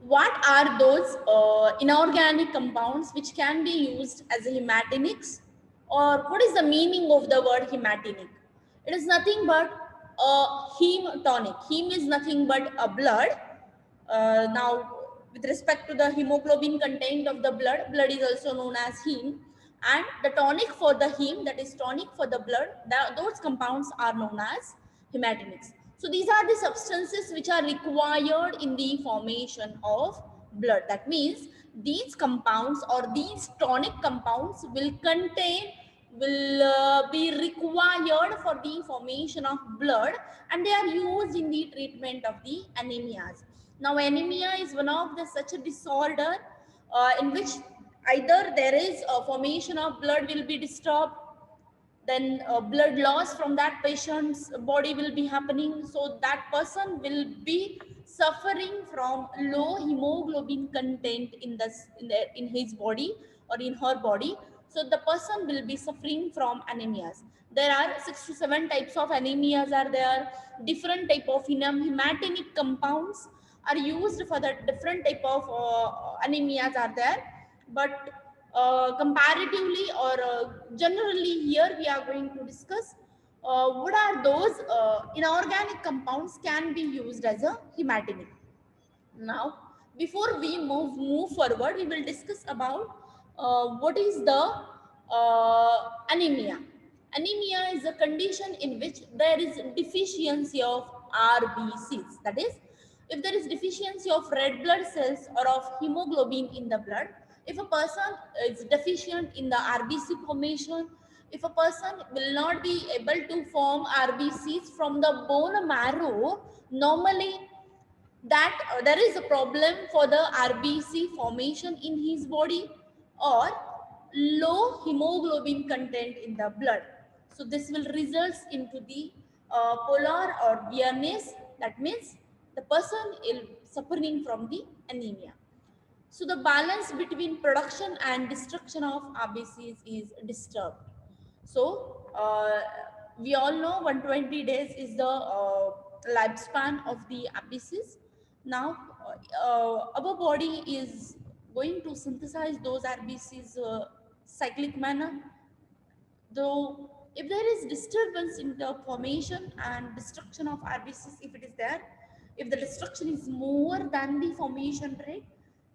what are those inorganic compounds which can be used as a hematinics, or what is the meaning of the word hematinic? It is nothing but a heme tonic. Heme is nothing but a blood. Now, with respect to the hemoglobin content of the blood, blood is also known as heme, and the tonic for the heme, that is tonic for the blood, those compounds are known as hematinics. So these are the substances which are required in the formation of blood. That means these compounds or these tonic compounds will be required for the formation of blood, and they are used in the treatment of the anemias. Now, anemia is one of the such a disorder in which either there is a formation of blood will be disturbed, then blood loss from that patient's body will be happening. So that person will be suffering from low hemoglobin content in his body or in her body. So the person will be suffering from anemias. There are 6 to 7 types of anemias are there. Different type of hematinic compounds are used for the different type of anemias are there. But comparatively or generally here we are going to discuss what are those inorganic compounds can be used as a hematinic. Now, before we move forward, we will discuss about what is the anemia. Anemia is a condition in which there is deficiency of RBCs. That is, if there is deficiency of red blood cells or of hemoglobin in the blood, if a person is deficient in the RBC formation, if a person will not be able to form RBCs from the bone marrow, normally that there is a problem for the RBC formation in his body, or low hemoglobin content in the blood. So this will result into the polar or VNS. That means the person is suffering from the anemia. So the balance between production and destruction of RBCs is disturbed. So we all know 120 days is the lifespan of the RBCs. Now our body is going to synthesize those RBCs cyclic manner. Though if there is disturbance in the formation and destruction of RBCs, if it is there, if the destruction is more than the formation rate,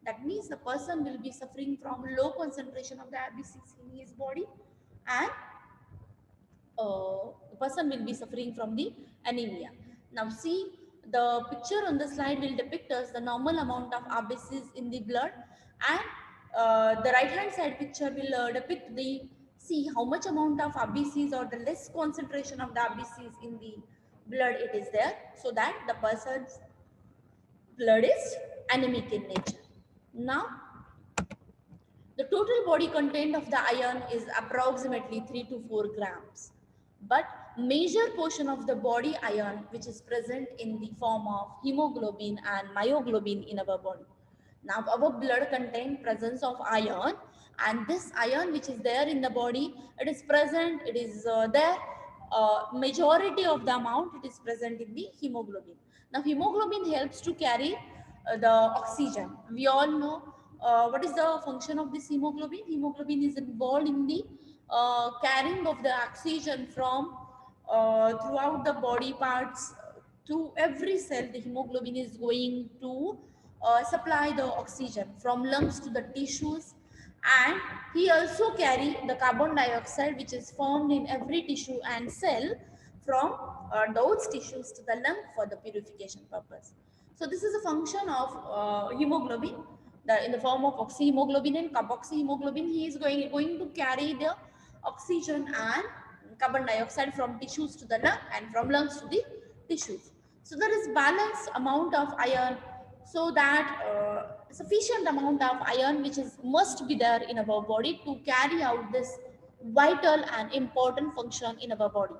that means the person will be suffering from low concentration of the RBCs in his body, and the person will be suffering from the anemia. Now see, the picture on the slide will depict us the normal amount of RBCs in the blood, and the right hand side picture will depict the, see how much amount of RBCs or the less concentration of the RBCs in the blood it is there, so that the person's blood is anemic in nature. Now the total body content of the iron is approximately 3 to 4 grams. But major portion of the body iron which is present in the form of hemoglobin and myoglobin in our body. Now our blood contain presence of iron, and this iron which is there in the body, it is present, it is there, majority of the amount it is present in the hemoglobin. Now hemoglobin helps to carry the oxygen. We all know what is the function of this hemoglobin. Hemoglobin is involved in the carrying of the oxygen from throughout the body parts to every cell. The hemoglobin is going to supply the oxygen from lungs to the tissues, and he also carry the carbon dioxide which is formed in every tissue and cell from those tissues to the lung for the purification purpose. So this is a function of hemoglobin, in the form of oxyhemoglobin and carboxyhemoglobin. He is going to carry the oxygen and carbon dioxide from tissues to the lung and from lungs to the tissues. So there is balanced amount of iron, so that sufficient amount of iron which is must be there in our body to carry out this vital and important function in our body.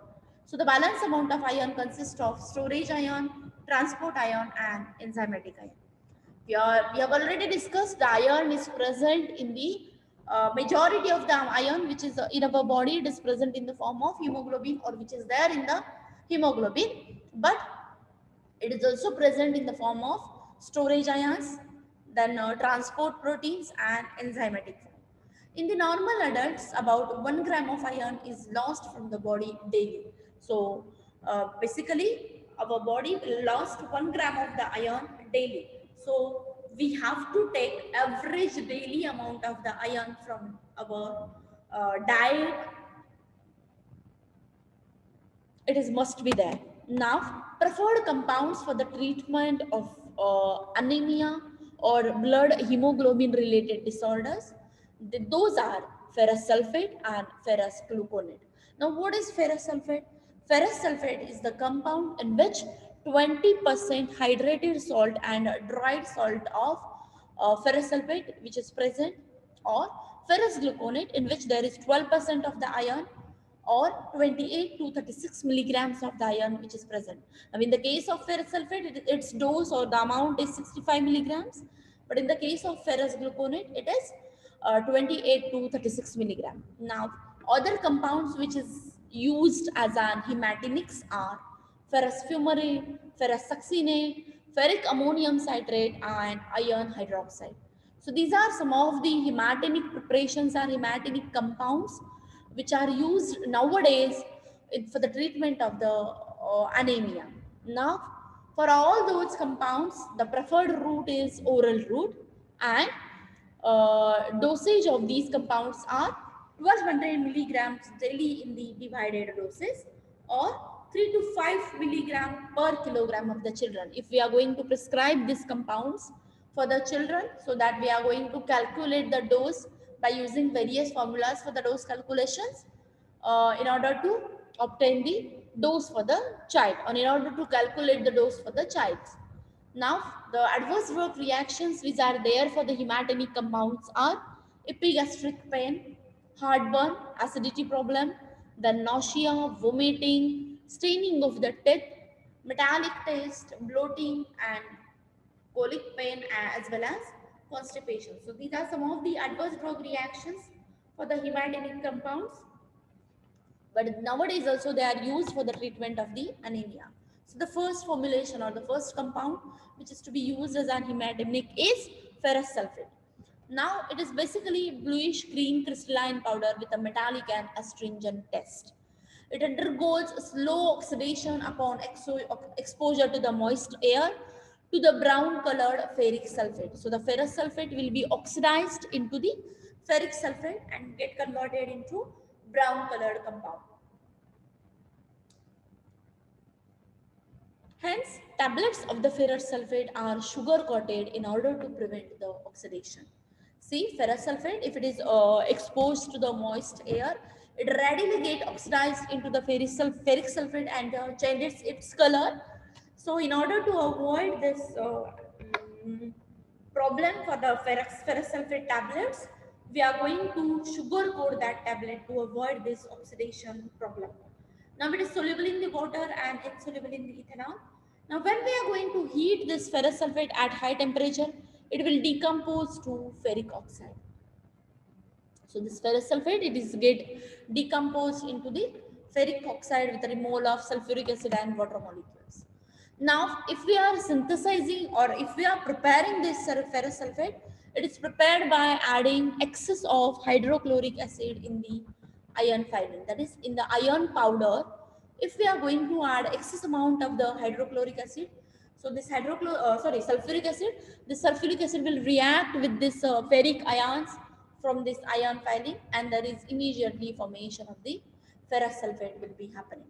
So the balanced amount of iron consists of storage ion, transport ion, and enzymatic ion. We have already discussed the iron is present in the majority of the iron which is in our body. It is present in the form of hemoglobin, or which is there in the hemoglobin, but it is also present in the form of storage ions. then transport proteins and enzymatic form. In the normal adults, about 1 gram of iron is lost from the body daily. So basically, our body will lost 1 gram of the iron daily. So we have to take average daily amount of the iron from our diet. It is must be there. Now, preferred compounds for the treatment of anemia or blood hemoglobin related disorders, those are ferrous sulfate and ferrous gluconate. Now, what is ferrous sulfate? Ferrous sulfate is the compound in which 20% hydrated salt and dried salt of ferrous sulfate which is present, or ferrous gluconate in which there is 12% of the iron, or 28 to 36 milligrams of the iron which is present. Now, in the case of ferrous sulfate, its dose or the amount is 65 milligrams, but in the case of ferrous gluconate, it is 28 to 36 milligram. Now, other compounds which is used as an hematinics are ferrous fumarate, ferrous succinate, ferric ammonium citrate, and iron hydroxide. So these are some of the hematinic preparations or hematinic compounds which are used nowadays for the treatment of the anemia. Now, for all those compounds, the preferred route is oral route, and dosage of these compounds are 1200 milligrams daily in the divided doses, or 3 to 5 milligram per kilogram of the children. If we are going to prescribe these compounds for the children, so that we are going to calculate the dose by using various formulas for the dose calculations in order to obtain the dose for the child, or in order to calculate the dose for the child. Now, the adverse drug reactions which are there for the hematinic compounds are epigastric pain, heartburn, acidity problem, then nausea, vomiting, staining of the teeth, metallic taste, bloating, and colic pain, as well as constipation. So these are some of the adverse drug reactions for the hematinic compounds, but nowadays also they are used for the treatment of the anemia. So the first formulation or the first compound which is to be used as an hematinic is ferrous sulfate. Now it is basically bluish green crystalline powder with a metallic and astringent taste. It undergoes slow oxidation upon exposure to the moist air to the brown colored ferric sulfate. So the ferrous sulfate will be oxidized into the ferric sulfate and get converted into brown colored compound. Hence, tablets of the ferrous sulfate are sugar coated in order to prevent the oxidation. See, ferrous sulfate, if it is exposed to the moist air, it readily get oxidized into the ferric sulfate and changes its color. So, in order to avoid this problem for the ferrous sulfate tablets, we are going to sugar coat that tablet to avoid this oxidation problem. Now it is soluble in the water and insoluble in the ethanol. Now when we are going to heat this ferrous sulfate at high temperature, it will decompose to ferric oxide. So this ferrous sulfate, it is get decomposed into the ferric oxide with a mole of sulfuric acid and water molecules. Now, if we are synthesizing or if we are preparing this ferrous sulfate, it is prepared by adding excess of hydrochloric acid in the iron filling. That is, in the iron powder, if we are going to add excess amount of the hydrochloric acid, so this sulfuric acid, this sulfuric acid will react with this ferric ions from this iron filling, and there is immediately formation of the ferrous sulfate will be happening.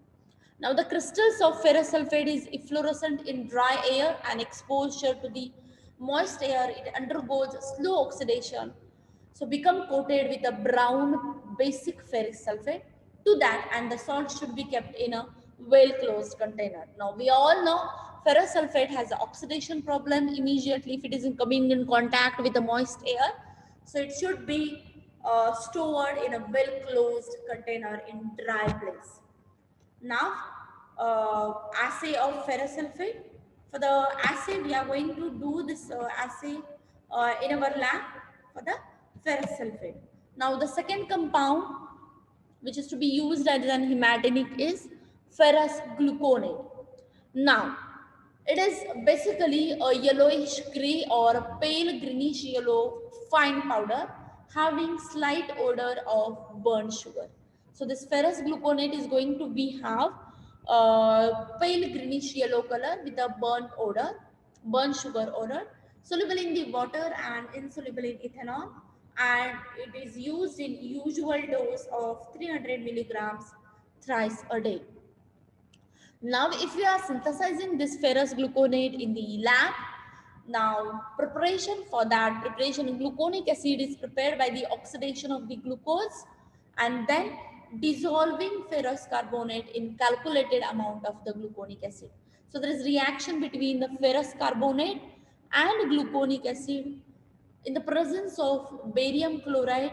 Now the crystals of ferrous sulfate is efflorescent in dry air, and exposure to the moist air, it undergoes slow oxidation. So become coated with a brown basic ferric sulfate to that, and the salt should be kept in a well closed container. Now we all know ferrous sulfate has an oxidation problem immediately if it is coming in contact with the moist air. So it should be stored in a well closed container in dry place. Now, assay of ferrous sulfate. For the assay, we are going to do this assay in our lab for the ferrous sulfate. Now, the second compound which is to be used as an hematinic is ferrous gluconate. Now, It is basically a yellowish gray or a pale greenish yellow fine powder having slight odor of burnt sugar. So this ferrous gluconate is going to be have pale greenish yellow color with a burnt sugar odor, soluble in the water and insoluble in ethanol, and it is used in usual dose of 300 milligrams thrice a day. Now, if we are synthesizing this ferrous gluconate in the lab, now preparation for that preparation, gluconic acid is prepared by the oxidation of the glucose and then dissolving ferrous carbonate in calculated amount of the gluconic acid. So there is reaction between the ferrous carbonate and gluconic acid in the presence of barium chloride,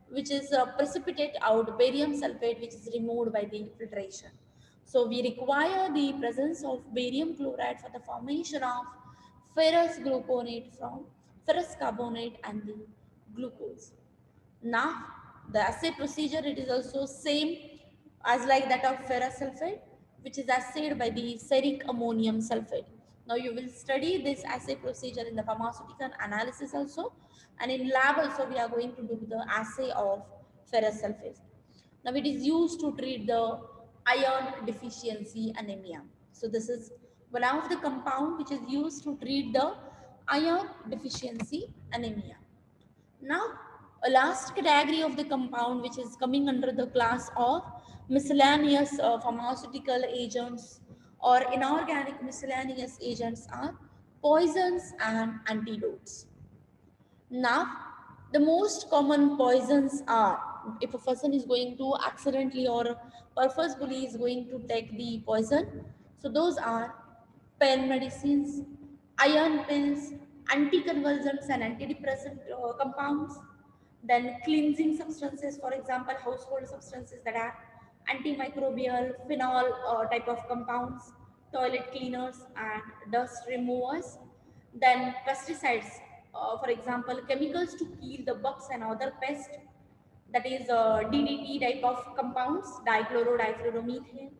which is precipitate out barium sulfate, which is removed by the filtration. So we require the presence of barium chloride for the formation of ferrous gluconate from ferrous carbonate and the glucose. Now, the assay procedure, it is also same as like that of ferrous sulfate, which is assayed by the ferric ammonium sulfate. Now, you will study this assay procedure in the pharmaceutical analysis also, and in lab also we are going to do the assay of ferrous sulfate. Now, it is used to treat the iron deficiency anemia. So, this is one of the compound which is used to treat the iron deficiency anemia. Now, a last category of the compound which is coming under the class of miscellaneous pharmaceutical agents or inorganic miscellaneous agents are poisons and antidotes. Now, the most common poisons are, if a person is going to accidentally or purposefully is going to take the poison, so those are pain medicines, iron pills, anticonvulsants and antidepressant compounds, then cleansing substances, for example, household substances that are antimicrobial, phenol type of compounds, toilet cleaners and dust removers, then pesticides, for example, chemicals to kill the bugs and other pests, that is DDT type of compounds, dichloro-difluoromethane.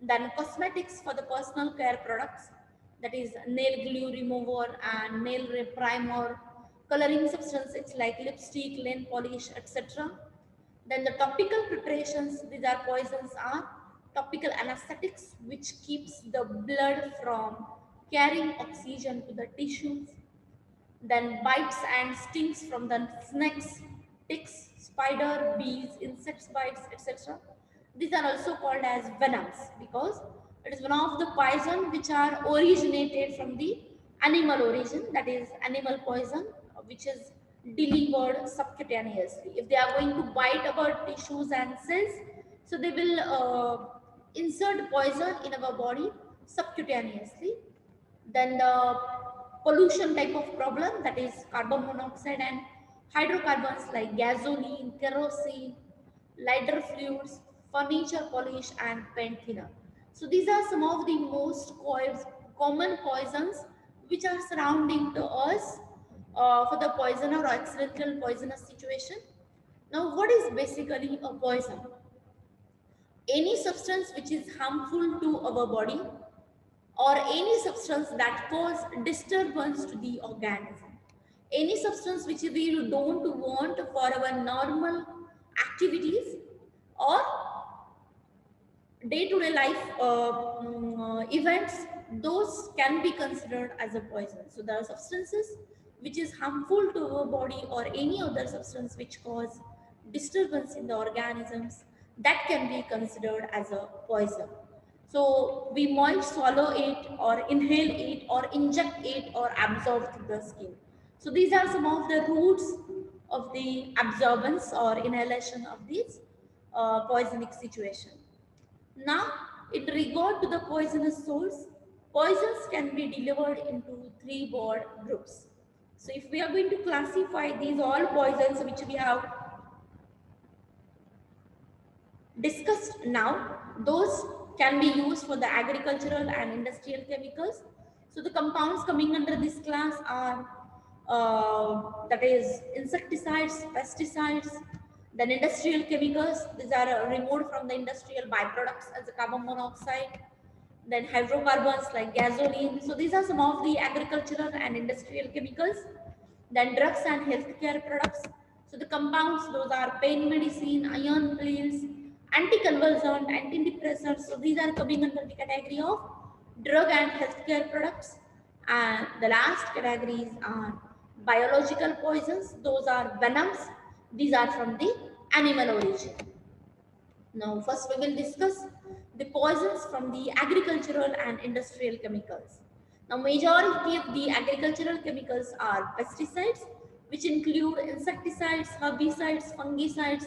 Then cosmetics for the personal care products, that is nail glue remover and nail primer, coloring substances like lipstick, nail polish, etc. Then the topical preparations, these are poisons, are topical anesthetics which keeps the blood from carrying oxygen to the tissues, then bites and stings from the snakes, ticks, spider, bees, insects bites, etc. These are also called as venoms because it is one of the poison which are originated from the animal origin, that is animal poison, which is delivered subcutaneously. If they are going to bite our tissues and cells, so they will insert poison in our body subcutaneously. Then the pollution type of problem, that is carbon monoxide and hydrocarbons like gasoline, kerosene, lighter fluids, furniture polish and paint thinner. So these are some of the most common poisons which are surrounding to us for the poisoner or accidental poisonous situation. Now, what is basically a poison? Any substance which is harmful to our body or any substance that cause disturbance to the organism, any substance which we don't want for our normal activities or day-to-day life events, those can be considered as a poison. So there are substances which is harmful to our body or any other substance which cause disturbance in the organisms, that can be considered as a poison. So we might swallow it or inhale it or inject it or absorb through the skin. So these are some of the routes of the absorbance or inhalation of these poisonic situation. Now, in regard to the poisonous source, poisons can be delivered into three broad groups. So if we are going to classify these all poisons which we have discussed now, those can be used for the agricultural and industrial chemicals. So the compounds coming under this class are that is insecticides, pesticides, then industrial chemicals. These are removed from the industrial byproducts as a carbon monoxide. then hydrocarbons like gasoline. So these are some of the agricultural and industrial chemicals. Then drugs and healthcare products. So the compounds, those are pain medicine, iron pills, anticonvulsant, antidepressants. So these are coming under the category of drug and healthcare products. And the last categories are biological poisons. Those are venoms. These are from the animal origin. Now, first we will discuss the poisons from the agricultural and industrial chemicals. Now, majority of the agricultural chemicals are pesticides, which include insecticides, herbicides, fungicides,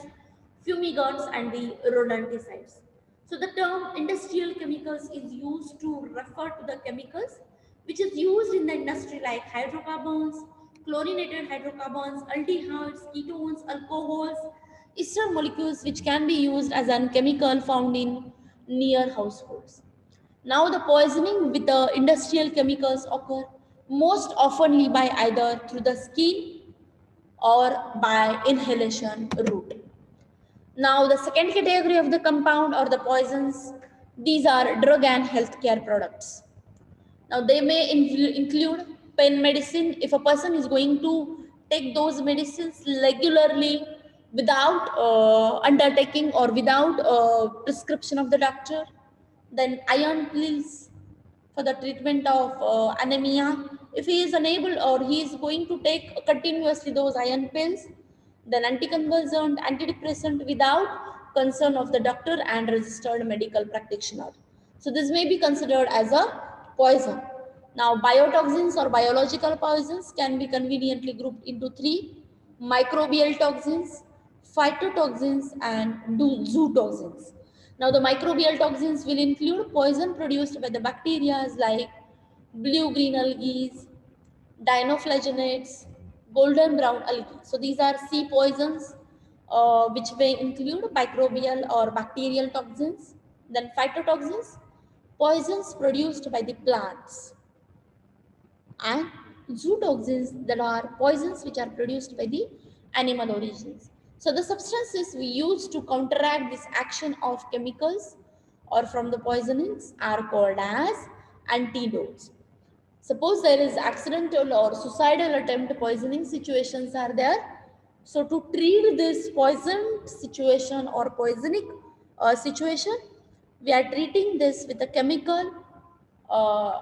fumigants, and the rodenticides. So, the term industrial chemicals is used to refer to the chemicals which is used in the industry like hydrocarbons, chlorinated hydrocarbons, aldehydes, ketones, alcohols, ester molecules which can be used as a chemical found in near households. Now the poisoning with the industrial chemicals occur most oftenly by either through the skin or by inhalation route. Now the second category of the compound or the poisons, these are drug and healthcare products. Now, they may include pain medicine. If a person is going to take those medicines regularly without undertaking or without prescription of the doctor, then iron pills for the treatment of anemia. If he is unable or he is going to take continuously those iron pills, then anticonvulsant, antidepressant without consent of the doctor and registered medical practitioner. So this may be considered as a poison. Now, biotoxins or biological poisons can be conveniently grouped into three: microbial toxins, phytotoxins, and zootoxins. Now, the microbial toxins will include poison produced by the bacteria like blue-green algae, dinoflagellates, golden brown algae. So these are sea poisons, which may include microbial or bacterial toxins. Then phytotoxins, poisons produced by the plants, and zootoxins, that are poisons which are produced by the animal origins. So the substances we use to counteract this action of chemicals or from the poisonings are called as antidotes. Suppose there is accidental or suicidal attempt poisoning situations are there. So to treat this poison situation or poisonic situation, we are treating this with a chemical, uh,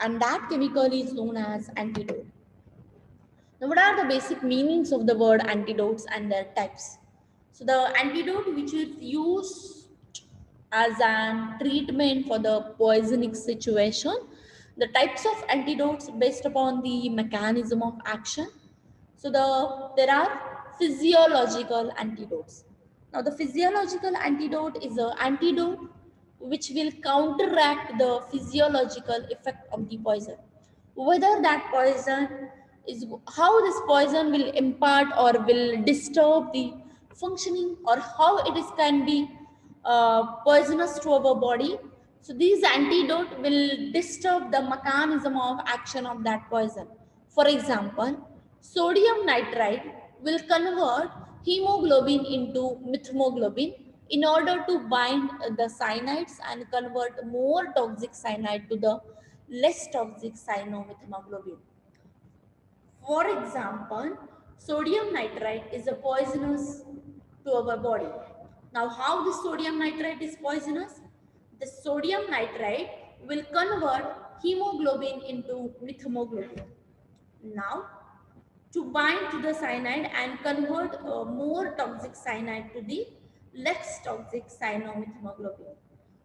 and that chemical is known as antidote. Now, what are the basic meanings of the word antidotes and their types? So the antidote which is used as a treatment for the poisonic situation, the types of antidotes based upon the mechanism of action. So there are physiological antidotes. Now the physiological antidote is an antidote which will counteract the physiological effect of the poison. Whether that poison is, how this poison will impart or will disturb the functioning, or how it is can be poisonous to our body. So these antidote will disturb the mechanism of action of that poison. For example, sodium nitrite will convert hemoglobin into methemoglobin in order to bind the cyanides and convert more toxic cyanide to the less toxic cyanomethemoglobin. For example, sodium nitrite is a poisonous to our body. Now, how the sodium nitrite is poisonous? The sodium nitrite will convert hemoglobin into methemoglobin. Now, to bind to the cyanide and convert more toxic cyanide to the less toxic cyanomethemoglobin.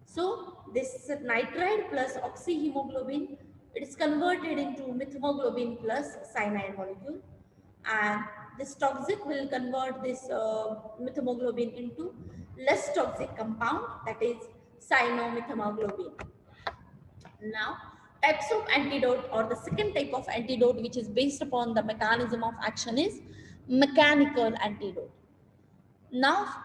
So this nitride plus oxyhemoglobin, it is converted into methemoglobin plus cyanide molecule, and this toxic will convert this methemoglobin into less toxic compound, that is cyanomethemoglobin. Now, types of antidote, or the second type of antidote which is based upon the mechanism of action, is mechanical antidote. Now,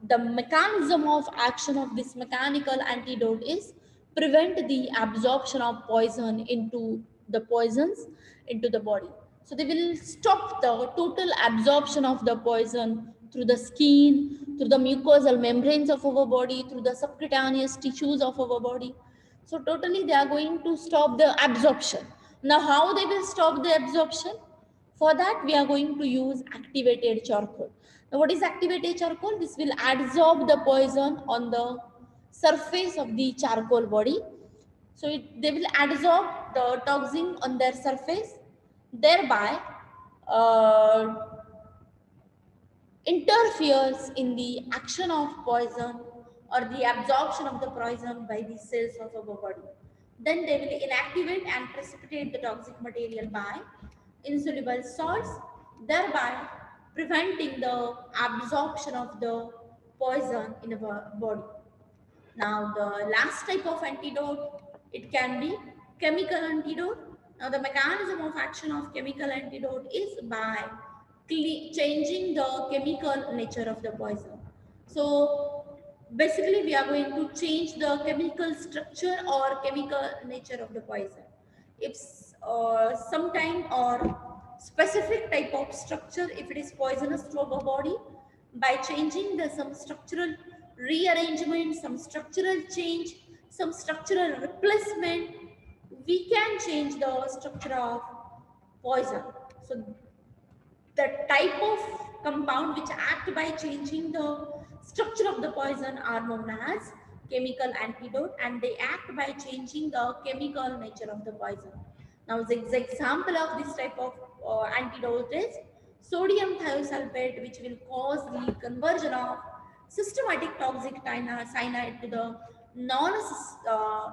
the mechanism of action of this mechanical antidote is prevent the absorption of poison into the poisons into the body. So they will stop the total absorption of the poison through the skin, through the mucosal membranes of our body, through the subcutaneous tissues of our body. So totally they are going to stop the absorption. Now how they will stop the absorption? For that we are going to use activated charcoal. Now what is activated charcoal? This will absorb the poison on the surface of the charcoal body. So they will absorb the toxin on their surface, thereby uh, interferes in the action of poison or the absorption of the poison by the cells of our body. Then they will inactivate and precipitate the toxic material by insoluble salts, thereby preventing the absorption of the poison in our body. Now, the last type of antidote, it can be chemical antidote. Now, the mechanism of action of chemical antidote is by changing the chemical nature of the poison. So, basically, we are going to change the chemical structure or chemical nature of the poison. If some time or specific type of structure, if it is poisonous to our body, by changing the some structural rearrangement, some structural change, some structural replacement, we can change the structure of poison. So the type of compound which act by changing the structure of the poison are known as chemical antidote, and they act by changing the chemical nature of the poison. Now the example of this type of antidote is sodium thiosulfate, which will cause the conversion of systematic toxic cyanide to the non uh,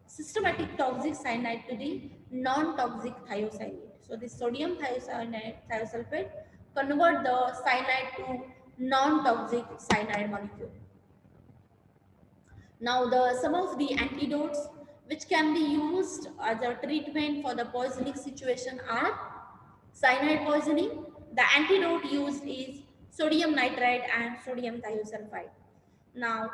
systematic toxic cyanide to the non-toxic thiocyanate. So this sodium thiosulfate convert the cyanide to non-toxic cyanide molecule. Now some of the antidotes which can be used as a treatment for the poisoning situation are cyanide poisoning. The antidote used is sodium nitrite and sodium thiosulfide. Now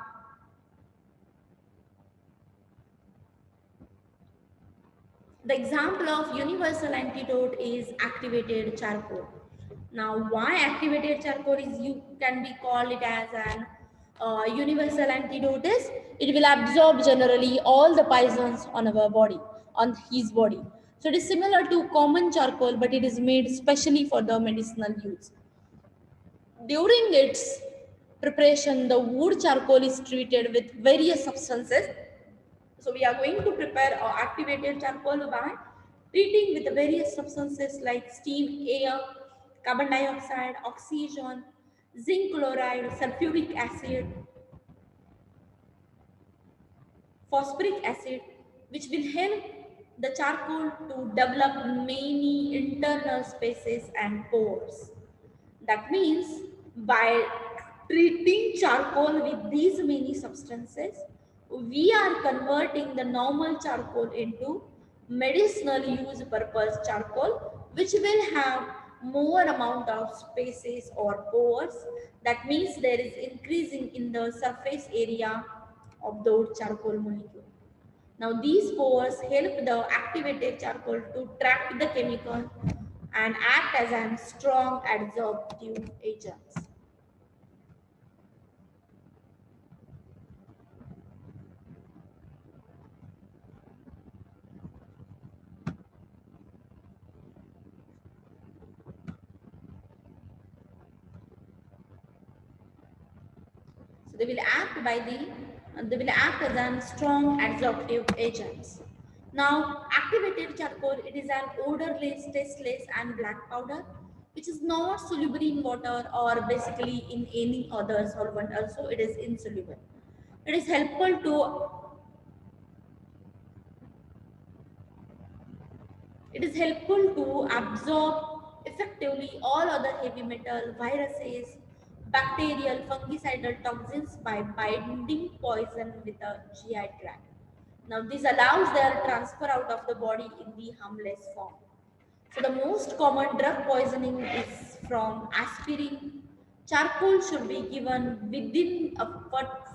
the example of universal antidote is activated charcoal. Now, why activated charcoal is you can be called it as an universal antidote is it will absorb generally all the poisons on our body, on his body. So it is similar to common charcoal, but it is made specially for the medicinal use. During its preparation, the wood charcoal is treated with various substances. So we are going to prepare activated charcoal by treating with the various substances like steam, air, carbon dioxide, oxygen, zinc chloride, sulfuric acid, phosphoric acid, which will help the charcoal to develop many internal spaces and pores. That means by treating charcoal with these many substances, we are converting the normal charcoal into medicinal use purpose charcoal, which will have more amount of spaces or pores. That means there is increasing in the surface area of those charcoal molecule. Now these pores help the activated charcoal to trap the chemical and act as a strong adsorptive agents. So they will act as a strong adsorptive agents. Now activated charcoal, it is an odorless, tasteless and black powder which is not soluble in water or basically in any other solvent. Also it is insoluble. It is helpful to It is helpful to absorb effectively all other heavy metal, viruses, bacterial, fungicidal toxins by binding poison with a GI tract. Now, this allows their transfer out of the body in the harmless form. So, the most common drug poisoning is from aspirin. Charcoal should be given within a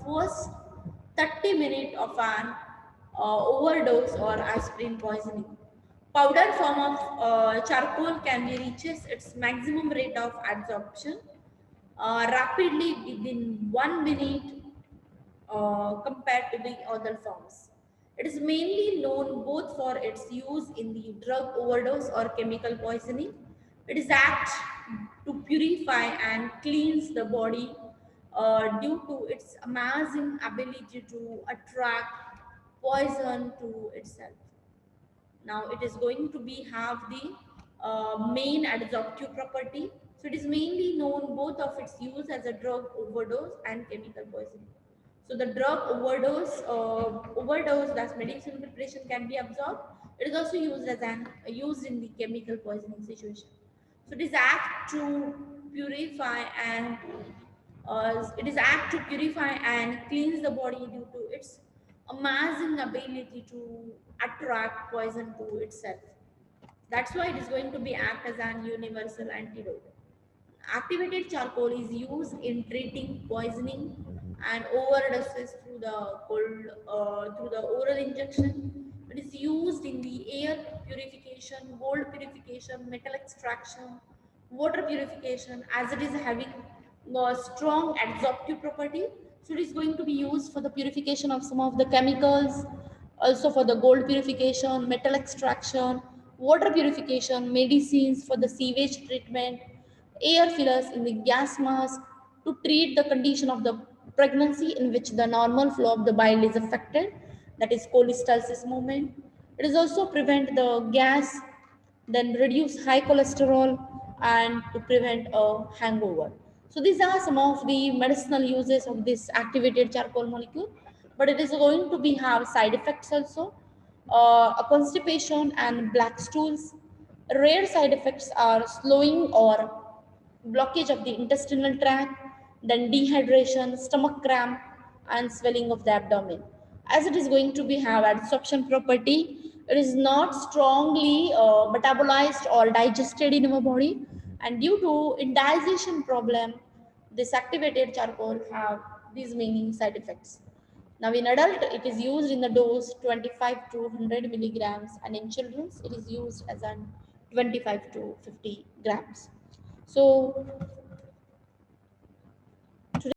first 30 minutes of an overdose or aspirin poisoning. Powder form of charcoal can be reaches its maximum rate of absorption rapidly within 1 minute compared to the other forms. It is mainly known both for its use in the drug overdose or chemical poisoning. It is act to purify and cleanse the body due to its amazing ability to attract poison to itself. Now it is going to be have the main adsorptive property. So it is mainly known both of its use as a drug overdose and chemical poisoning. So the drug overdose that's medicinal preparation can be absorbed. It is also used as an used in the chemical poisoning situation. So it is act to purify and it is apt to purify and cleanse the body due to its amazing ability to attract poison to itself. That's why it is going to be act as an universal antidote. Activated charcoal is used in treating poisoning and overdoses through the oral injection. It is used in the air purification, gold purification, metal extraction, water purification, as it is having a strong adsorptive property. So it is going to be used for the purification of some of the chemicals, also for the gold purification, metal extraction, water purification, medicines for the sewage treatment, air fillers in the gas mask to treat the condition of the pregnancy in which the normal flow of the bile is affected, that is cholecystosis movement. It is also prevent the gas, then reduce high cholesterol and to prevent a hangover. So these are some of the medicinal uses of this activated charcoal molecule, but it is going to be have side effects also. A constipation and black stools. Rare side effects are slowing or blockage of the intestinal tract, then dehydration, stomach cramp, and swelling of the abdomen. As it is going to be have adsorption property, it is not strongly metabolized or digested in our body, and due to indigestion problem, this activated charcoal have these many side effects. Now in adult, it is used in the dose 25 to 100 milligrams, and in children, it is used as an 25 to 50 grams. So